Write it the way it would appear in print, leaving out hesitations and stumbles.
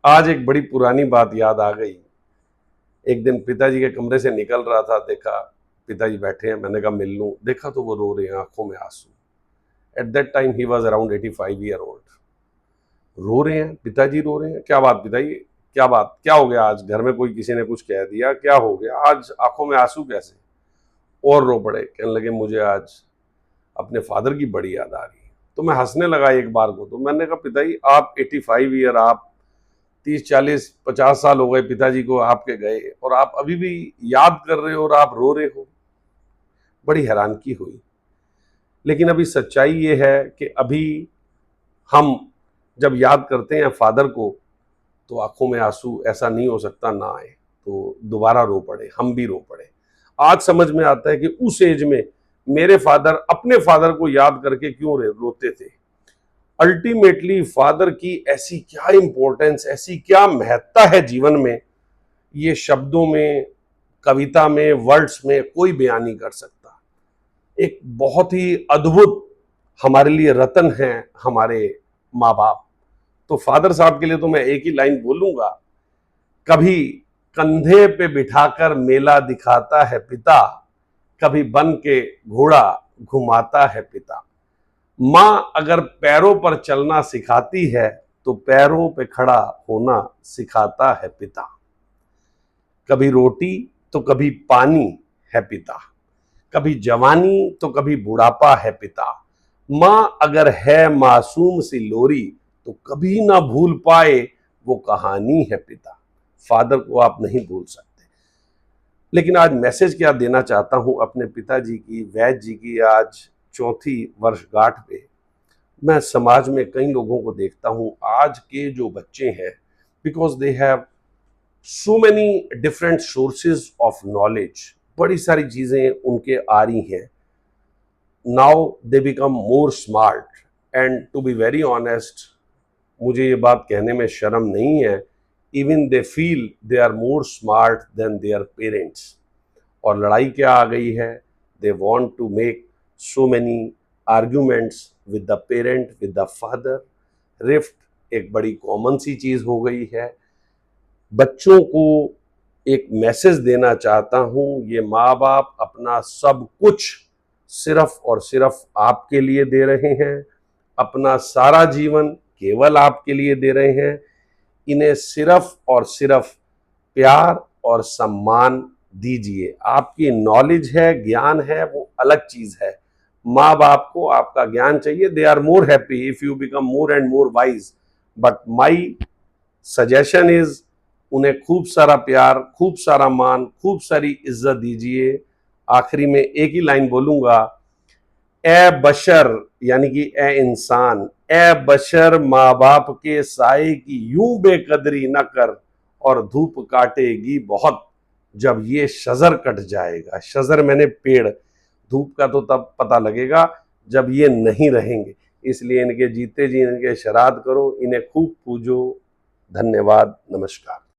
आज एक बड़ी पुरानी बात याद आ गई। एक दिन पिताजी के कमरे से निकल रहा था, देखा पिताजी बैठे हैं, मैंने कहा मिल लूं, देखा तो वो रो रहे हैं, आंखों में आंसू। At that time he was around 85 year old. रो रहे हैं, पिताजी रो रहे हैं। क्या बात पिताजी, क्या बात, क्या हो गया? आज घर में कोई किसी ने कुछ कह दिया, क्या हो गया आज, आंखों में आंसू कैसे? और रो पड़े, कहने लगे मुझे आज अपने फादर की बड़ी याद आ रही। तो मैं हंसने लगा एक बार को, तो मैंने कहा पिताजी आप 85 ईयर, आप 30 40 50 साल हो गए पिताजी को आपके गए, और आप अभी भी याद कर रहे हो और आप रो रहे हो। बड़ी हैरानगी हुई। लेकिन अभी सच्चाई ये है कि अभी हम जब याद करते हैं फादर को तो आंखों में आंसू ऐसा नहीं हो सकता ना आए, तो दोबारा रो पड़े, हम भी रो पड़े। आज समझ में आता है कि उस एज में मेरे फादर अपने फादर को याद करके क्यों रोते थे। अल्टीमेटली फादर की ऐसी क्या इंपॉर्टेंस, ऐसी क्या महत्ता है जीवन में, ये शब्दों में, कविता में, वर्ड्स में कोई बयान नहीं कर सकता। एक बहुत ही अद्भुत हमारे लिए रतन है हमारे माँ बाप। तो फादर साहब के लिए तो मैं एक ही लाइन बोलूंगा, कभी कंधे पे बिठाकर मेला दिखाता है पिता, कभी बन के घोड़ा घुमाता है पिता। मां अगर पैरों पर चलना सिखाती है तो पैरों पे खड़ा होना सिखाता है पिता। कभी रोटी तो कभी पानी है पिता, कभी जवानी तो कभी बुढ़ापा है पिता। मां अगर है मासूम सी लोरी तो कभी ना भूल पाए वो कहानी है पिता। फादर को आप नहीं भूल सकते। लेकिन आज मैसेज क्या देना चाहता हूं अपने पिताजी की, वैद्य जी की आज चौथी वर्षगांठ पे। मैं समाज में कई लोगों को देखता हूं, आज के जो बच्चे हैं, because they have so many different sources of knowledge, बड़ी सारी चीजें उनके आ रही हैं। Now they become more smart, and to be very honest, मुझे ये बात कहने में शर्म नहीं है, even they feel they are more smart than their parents. और लड़ाई क्या आ गई है, they want to make so many arguments with the parent, with the father. Rift एक बड़ी कॉमन सी चीज हो गई है। बच्चों को एक मैसेज देना चाहता हूं, ये माँ बाप अपना सब कुछ सिर्फ और सिर्फ आपके लिए दे रहे हैं, अपना सारा जीवन केवल आपके लिए दे रहे हैं। इन्हें सिर्फ और सिर्फ प्यार और सम्मान दीजिए। आपकी नॉलेज है, ज्ञान है, वो अलग चीज है। माँ बाप को आपका ज्ञान चाहिए, they are more happy if you become more and more wise. But my suggestion is, उन्हें खूब सारा प्यार, खूब सारा मान, खूब सारी इज्जत दीजिए। आखिरी में एक ही लाइन बोलूंगा, ए बशर, यानी कि ए इंसान, ए बशर माँ बाप के साए की यूं बेकदरी न कर, और धूप काटेगी बहुत जब ये शजर कट जाएगा। शजर मैंने पेड़, धूप का तो तब पता लगेगा जब ये नहीं रहेंगे। इसलिए इनके जीते जी इनके श्राद्ध करो, इन्हें खूब पूजो। धन्यवाद, नमस्कार।